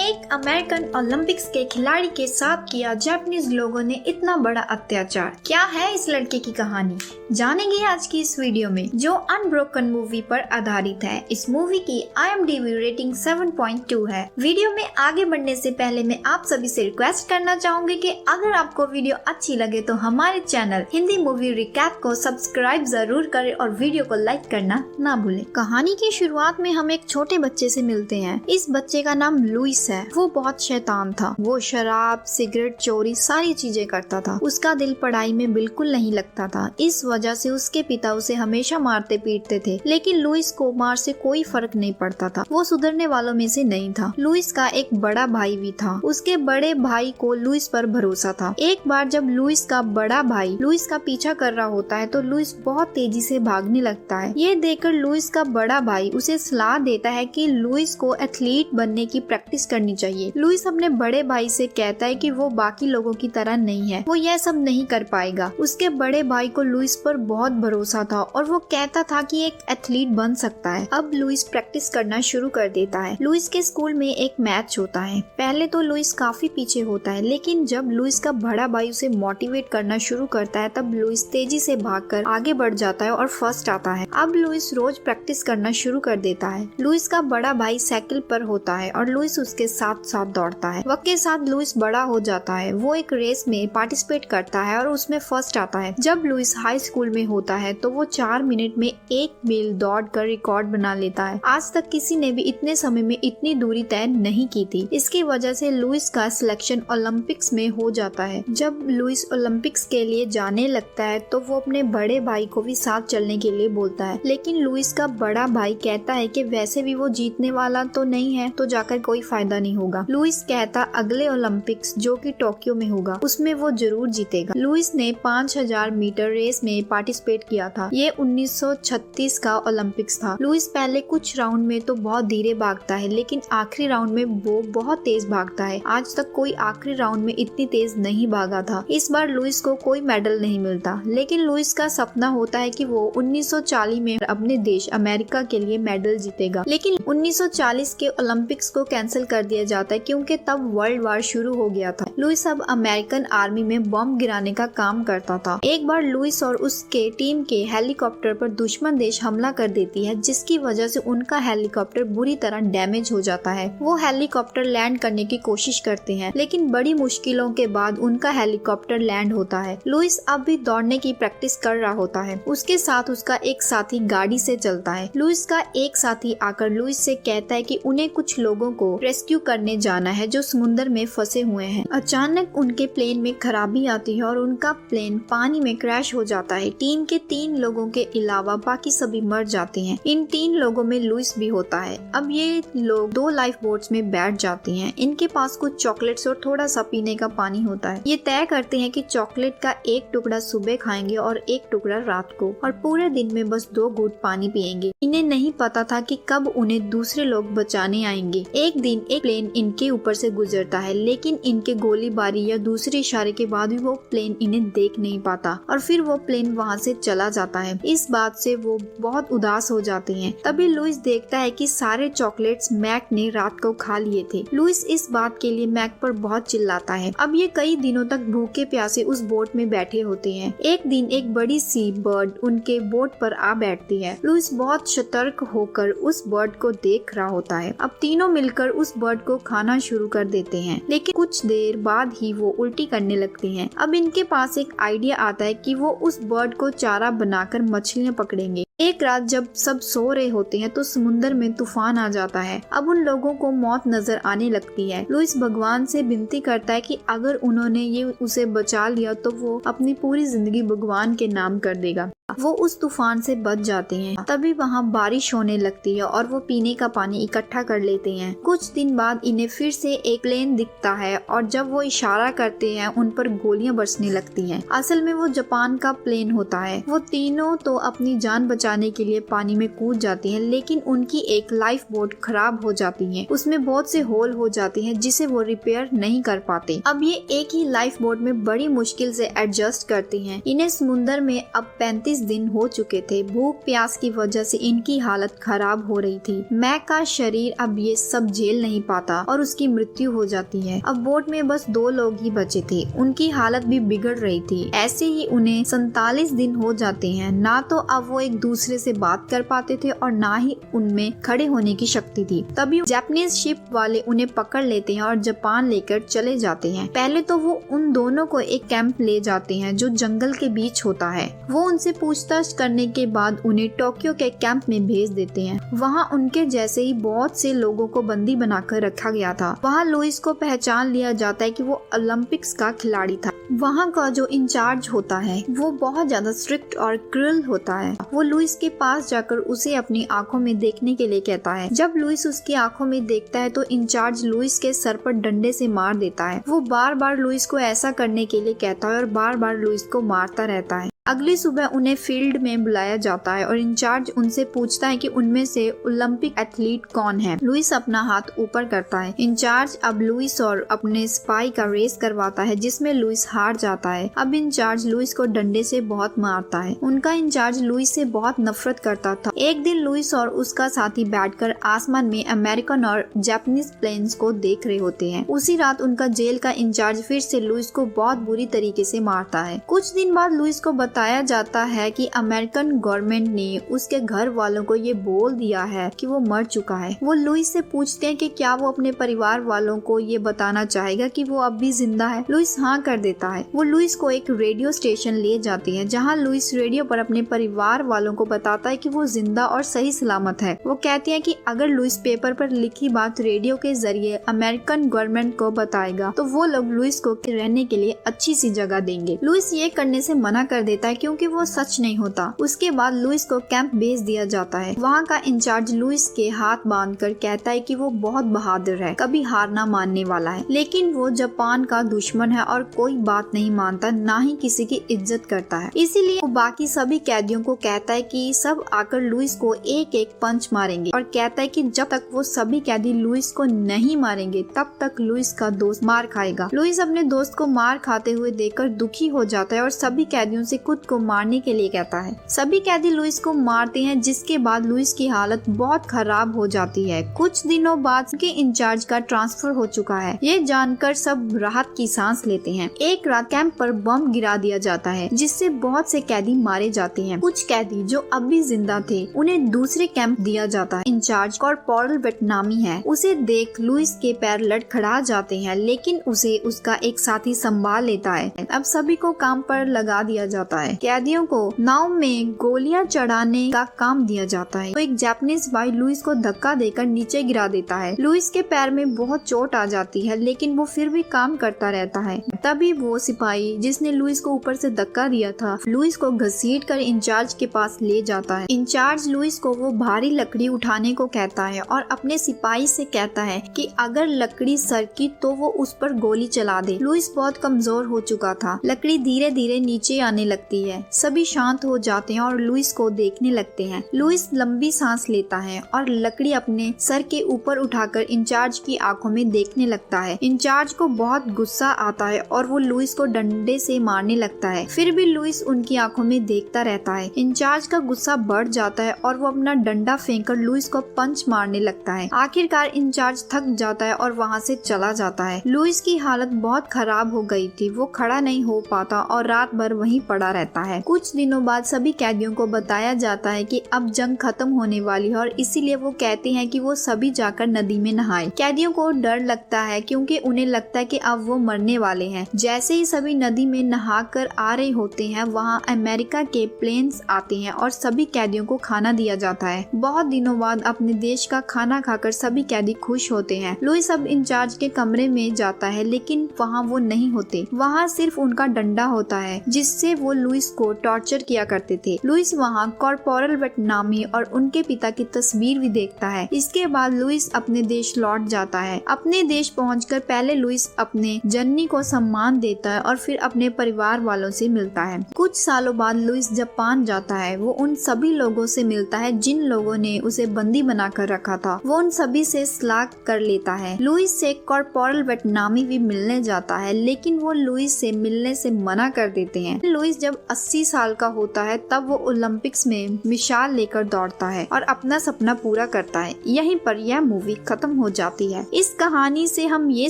एक American Olympics के खिलाड़ी के साथ किया जापानीज लोगों ने इतना बड़ा अत्याचार। क्या है इस लड़के की कहानी, जानेंगे आज की इस वीडियो में, जो अनब्रोकन मूवी पर आधारित है। इस मूवी की IMDb रेटिंग 7.2 है। वीडियो में आगे बढ़ने से पहले मैं आप सभी से रिक्वेस्ट करना चाहूंगी कि अगर आपको वीडियो अच्छी लगे तो हमारे चैनल हिंदी मूवी रिकैप को सब्सक्राइब जरूर करें और वीडियो को लाइक करना ना भूलें। कहानी की शुरुआत में हम एक छोटे बच्चे से मिलते हैं। इस बच्चे का नाम लुइस है। वो बहुत शैतान था। वो शराब, सिगरेट, चोरी सारी चीजें करता था। उसका दिल पढ़ाई में बिल्कुल नहीं लगता था। इस वजह से उसके पिता उसे हमेशा मारते पीटते थे, लेकिन लुइस को मार से कोई फर्क नहीं पड़ता था। वो सुधरने वालों में से नहीं था। लुइस का एक बड़ा भाई भी था। उसके बड़े भाई को लुइस पर भरोसा था। एक बार जब लुइस का बड़ा भाई लुइस का पीछा कर रहा होता है तो लुइस बहुत तेजी से भागने लगता है। ये देखकर लुइस का बड़ा भाई उसे सलाह देता है कि लुइस को एथलीट बनने की प्रैक्टिस करनी चाहिए। लुइस अपने बड़े भाई से कहता है कि वो बाकी लोगों की तरह नहीं है, वो यह सब नहीं कर पाएगा। उसके बड़े भाई को लुइस पर बहुत भरोसा था और वो कहता था कि एक एथलीट बन सकता है। अब लुइस प्रैक्टिस करना शुरू कर देता है। लुइस के स्कूल में एक मैच होता है। पहले तो लुइस काफी पीछे होता है, लेकिन जब लुइस का बड़ा भाई उसे मोटिवेट करना शुरू करता है तब लुइस तेजी से भागकर आगे बढ़ जाता है और फर्स्ट आता है। अब लुइस रोज प्रैक्टिस करना शुरू कर देता है। लुइस का बड़ा भाई साइकिल पर होता है और लुइस उसके साथ साथ दौड़ता है। वक्त के साथ लुइस बड़ा हो जाता है। वो एक रेस में पार्टिसिपेट करता है और उसमें फर्स्ट आता है। जब लुइस हाई स्कूल में होता है तो वो 4 मिनट में 1 मील दौड़कर रिकॉर्ड बना लेता है। आज तक किसी ने भी इतने समय में इतनी दूरी तय नहीं की थी। इसकी वजह से लुइस का सिलेक्शन ओलंपिक्स में हो जाता है। जब लुइस ओलंपिक्स के लिए जाने लगता है तो वो अपने बड़े भाई को भी साथ चलने के लिए बोलता है, लेकिन लुइस का बड़ा भाई कहता है कि वैसे भी वो जीतने वाला तो नहीं है, तो जाकर कोई फायदा नहीं होगा। लुइस कहता अगले ओलंपिक्स जो कि टोक्यो में होगा उसमें वो जरूर जीतेगा। लुइस ने 5000 मीटर रेस में पार्टिसिपेट किया था। ये 1936 का ओलंपिक्स था। लुइस पहले कुछ राउंड में तो बहुत धीरे भागता है, लेकिन आखिरी राउंड में वो बहुत तेज भागता है। आज तक कोई आखिरी राउंड में इतनी तेज नहीं भागा था। इस बार लुइस को कोई मेडल नहीं मिलता, लेकिन लुइस का सपना होता है कि वो 1940 में अपने देश अमेरिका के लिए मेडल जीतेगा। लेकिन 1940 के ओलंपिक्स को कैंसिल कर दिया जाता है क्योंकि तब वर्ल्ड वार शुरू हो गया था। लुइस अब अमेरिकन आर्मी में बम गिराने का काम करता था। एक बार लुइस और उसके टीम के हेलीकॉप्टर पर दुश्मन देश हमला कर देती है, जिसकी वजह से उनका हेलीकॉप्टर बुरी तरह डैमेज हो जाता है। वो हेलीकॉप्टर लैंड करने की कोशिश करते हैं, लेकिन बड़ी मुश्किलों के बाद उनका हेलीकॉप्टर लैंड होता है। लुइस अब भी दौड़ने की प्रैक्टिस कर रहा होता है। उसके साथ उसका एक साथी गाड़ी से चलता है। लुइस का एक साथी आकर लुइस से कहता है कि उन्हें कुछ लोगों को रेस्क्यू करने जाना है जो समुद्र में फंसे हुए हैं। अचानक उनके प्लेन में खराबी आती है और उनका प्लेन पानी में क्रैश हो जाता है। टीम के 3 लोगों के अलावा बाकी सभी मर जाते हैं। इन 3 लोगों में लुइस भी होता है। अब ये लोग 2 लाइफ बोट्स में बैठ जाते हैं। इनके पास कुछ चॉकलेट्स और थोड़ा सा पीने का पानी होता है। ये तय करते हैं कि चॉकलेट का एक टुकड़ा सुबह खाएंगे और एक टुकड़ा रात को, और पूरे दिन में बस 2 घूंट पानी पिएंगे। इन्हें नहीं पता था कि कब उन्हें दूसरे लोग बचाने आएंगे। एक दिन एक प्लेन इनके ऊपर से गुजरता है, लेकिन इनके गोलीबारी या दूसरे इशारे के बाद भी वो प्लेन इन्हें देख नहीं पाता और फिर वो प्लेन वहाँ से चला जाता है। इस बात से वो बहुत उदास हो जाते हैं। तभी लुइस देखता है कि सारे चॉकलेट्स मैक ने रात को खा लिए थे। लुइस इस बात के लिए मैक पर बहुत चिल्लाता है। अब ये कई दिनों तक भूखे प्यासे उस बोट में बैठे होते हैं। एक दिन एक बड़ी सी बर्ड उनके बोट पर आ बैठती है। लुइस बहुत सतर्क होकर उस बर्ड को देख रहा होता है। अब तीनों मिलकर उस बर्ड को खाना शुरू कर देते हैं, लेकिन कुछ देर बाद ही वो उल्टी करने लगते हैं। अब इनके पास एक आइडिया आता है कि वो उस बर्ड को चारा बनाकर मछलियाँ पकड़ेंगे। एक रात जब सब सो रहे होते हैं तो समुद्र में तूफान आ जाता है। अब उन लोगों को मौत नजर आने लगती है। लुइस भगवान से विनती करता है कि अगर उन्होंने ये उसे बचा लिया तो वो अपनी पूरी जिंदगी भगवान के नाम कर देगा। वो उस तूफान से बच जाते हैं। तभी वहाँ बारिश होने लगती है और वो पीने का पानी इकट्ठा कर लेते हैं। कुछ दिन बाद इन्हें फिर से एक प्लेन दिखता है और जब वो इशारा करते हैं उन पर गोलियां बरसने लगती हैं। असल में वो जापान का प्लेन होता है। वो तीनों तो अपनी जान बचाने के लिए पानी में कूद जाती हैं, लेकिन उनकी एक लाइफ बोट खराब हो जाती है। उसमें बहुत से होल हो जाते हैं जिसे वो रिपेयर नहीं कर पाते। अब ये एक ही लाइफ बोट में बड़ी मुश्किल से एडजस्ट करते हैं। इन्हें समुद्र में अब 35 45 दिन हो चुके थे। भूख प्यास की वजह से इनकी हालत खराब हो रही थी। मैक का शरीर अब ये सब झेल नहीं पाता और उसकी मृत्यु हो जाती है। अब बोट में बस 2 लोग ही बचे थे। उनकी हालत भी बिगड़ रही थी। ऐसे ही उन्हें 47 दिन हो जाते हैं। ना तो अब वो एक दूसरे से बात कर पाते थे और ना ही उनमें खड़े होने की शक्ति थी। तभी जापानीज शिप वाले उन्हें पकड़ लेते हैं और जापान लेकर चले जाते हैं। पहले तो वो उन दोनों को एक कैंप ले जाते हैं जो जंगल के बीच होता है। वो उनसे पूछताछ करने के बाद उन्हें टोक्यो के कैंप में भेज देते हैं। वहाँ उनके जैसे ही बहुत से लोगों को बंदी बनाकर रखा गया था। वहाँ लुइस को पहचान लिया जाता है कि वो ओलंपिक्स का खिलाड़ी था। वहाँ का जो इंचार्ज होता है वो बहुत ज्यादा स्ट्रिक्ट और क्रूर होता है। वो लुइस के पास जाकर उसे अपनी आंखों में देखने के लिए कहता है। जब लुइस उसकी आंखों में देखता है तो इंचार्ज लुइस के सर पर डंडे से मार देता है। वो बार बार लुइस को ऐसा करने के लिए कहता है और बार बार लुइस को मारता रहता है। अगली सुबह उन्हें फील्ड में बुलाया जाता है और इंचार्ज उनसे पूछता है कि उनमें से ओलंपिक एथलीट कौन है। लुइस अपना हाथ ऊपर करता है। इंचार्ज अब लुइस और अपने स्पाई का रेस करवाता है जिसमें लुइस हार जाता है। अब इंचार्ज लुइस को डंडे से बहुत मारता है। उनका इंचार्ज लुइस से बहुत नफरत करता था। एक दिन लुइस और उसका साथी बैठकर आसमान में अमेरिकन और जापानीज प्लेन्स को देख रहे होते हैं। उसी रात उनका जेल का इंचार्ज फिर से लुइस को बहुत बुरी तरीके से मारता है। कुछ दिन बाद लुइस को बताया जाता है कि अमेरिकन गवर्नमेंट ने उसके घर वालों को ये बोल दिया है कि वो मर चुका है। वो लुइस से पूछते हैं कि क्या वो अपने परिवार वालों को ये बताना चाहेगा कि वो अब भी जिंदा है। लुइस हाँ कर देता है। वो लुइस को एक रेडियो स्टेशन ले जाती है जहाँ लुइस रेडियो पर अपने परिवार वालों को बताता है कि वो जिंदा और सही सलामत है। वो कहती है कि अगर लुइस पेपर पर लिखी बात रेडियो के जरिए अमेरिकन गवर्नमेंट को बताएगा तो वो लोग लुइस को रहने के लिए अच्छी सी जगह देंगे। लुइस ये करने से मना कर देता है क्योंकि वो सच नहीं होता। उसके बाद लुइस को कैंप भेज दिया जाता है। वहाँ का इंचार्ज लुइस के हाथ बांधकर कहता है कि वो बहुत बहादुर है, कभी हार ना मानने वाला है, लेकिन वो जापान का दुश्मन है और कोई बात नहीं मानता, ना ही किसी की इज्जत करता है। इसीलिए वो बाकी सभी कैदियों को कहता है कि सब आकर लुइस को एक एक पंच मारेंगे और कहता है कि जब तक वो सभी कैदी लुइस को नहीं मारेंगे तब तक लुइस का दोस्त मार खाएगा। लुइस अपने दोस्त को मार खाते हुए देखकर दुखी हो जाता है और सभी कैदियों से खुद को मारने के लिए कहता है। सभी कैदी लुइस को मारते हैं जिसके बाद लुइस की हालत बहुत खराब हो जाती है। कुछ दिनों बाद उनके इंचार्ज का ट्रांसफर हो चुका है। ये जानकर सब राहत की सांस लेते हैं। एक रात कैंप पर बम गिरा दिया जाता है जिससे बहुत से कैदी मारे जाते हैं। कुछ कैदी जो अब भी जिंदा थे उन्हें दूसरे कैंप दिया जाता है। इंचार्ज कॉर्पोरल वियतनामी है। उसे देख लुइस के पैर लड़खड़ा जाते हैं लेकिन उसे उसका एक साथी संभाल लेता है। अब सभी को काम पर लगा दिया जाता है। कैदियों को नाव में गोलियां चढ़ाने का काम दिया जाता है। तो एक जापानीज भाई लुइस को धक्का देकर नीचे गिरा देता है। लुइस के पैर में बहुत चोट आ जाती है लेकिन वो फिर भी काम करता रहता है। तभी वो सिपाही जिसने लुइस को ऊपर से धक्का दिया था लुइस को घसीट कर इंचार्ज के पास ले जाता है। इंचार्ज लुइस को वो भारी लकड़ी उठाने को कहता है और अपने सिपाही से कहता है कि अगर लकड़ी सरकी तो वो उस पर गोली चला दे। लुइस बहुत कमजोर हो चुका था। लकड़ी धीरे धीरे नीचे आने लगती है। सभी शांत हो जाते हैं और लुइस को देखने लगते हैं। लुइस लंबी सांस लेता है और लकड़ी अपने सर के ऊपर उठाकर इंचार्ज की आंखों में देखने लगता है। इंचार्ज को बहुत गुस्सा आता है और वो लुइस को डंडे से मारने लगता है। फिर भी लुइस उनकी आंखों में देखता रहता है। इंचार्ज का गुस्सा बढ़ जाता है और वो अपना डंडा फेंककर लुइस को पंच मारने लगता है। आखिरकार इंचार्ज थक जाता है और वहाँ से चला जाता है। लुइस की हालत बहुत खराब हो गई थी। वो खड़ा नहीं हो पाता और रात भर वहीं पड़ा रहता है। कुछ दिनों बाद सभी कैदियों को बताया जाता है कि अब जंग खत्म होने वाली है और इसीलिए वो कहते हैं कि वो सभी जाकर नदी में नहाए। कैदियों को डर लगता है क्योंकि उन्हें लगता है कि अब वो मरने वाले हैं। जैसे ही सभी नदी में नहाकर आ रहे होते हैं वहाँ अमेरिका के प्लेन्स आते हैं और सभी कैदियों को खाना दिया जाता है। बहुत दिनों बाद अपने देश का खाना खाकर सभी कैदी खुश होते हैं। लुइस अब इंचार्ज के कमरे में जाता है लेकिन वहाँ वो नहीं होते। वहाँ सिर्फ उनका डंडा होता है जिससे वो लुइस को टॉर्चर किया करते थे। लुइस वहाँ कॉर्पोरल वियतनामी और उनके पिता की तस्वीर भी देखता है। इसके बाद लुइस अपने देश लौट जाता है। अपने देश पहुंचकर पहले लुइस अपने जननी को सम्मान देता है और फिर अपने परिवार वालों से मिलता है। कुछ सालों बाद लुइस जापान जाता है। वो उन सभी लोगों से मिलता है जिन लोगों ने उसे बंदी बनाकर रखा था। वो उन सभी से सलाह कर लेता है। लुइस से कॉर्पोरल वेटनामी भी मिलने जाता है, लेकिन वो लुइस से मिलने से मना कर देते हैं। लुइस जब 80 साल का होता है तब वो ओलंपिक्स में मिसाल लेकर दौड़ता है और अपना सपना पूरा करता है। यहीं पर यह मूवी खत्म हो जाती है। इस कहानी से हम ये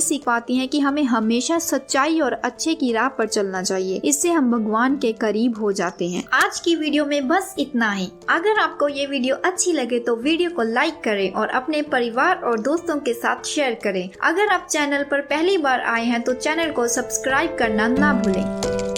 सीख पाते हैं कि हमें हमेशा सच्चाई और अच्छे की राह पर चलना चाहिए। इससे हम भगवान के करीब हो जाते हैं। आज की वीडियो में बस इतना ही। अगर आपको ये वीडियो अच्छी लगे तो वीडियो को लाइक करें और अपने परिवार और दोस्तों के साथ शेयर करें। अगर आप चैनल पर पहली बार आए हैं तो चैनल को सब्सक्राइब करना ना भूलें।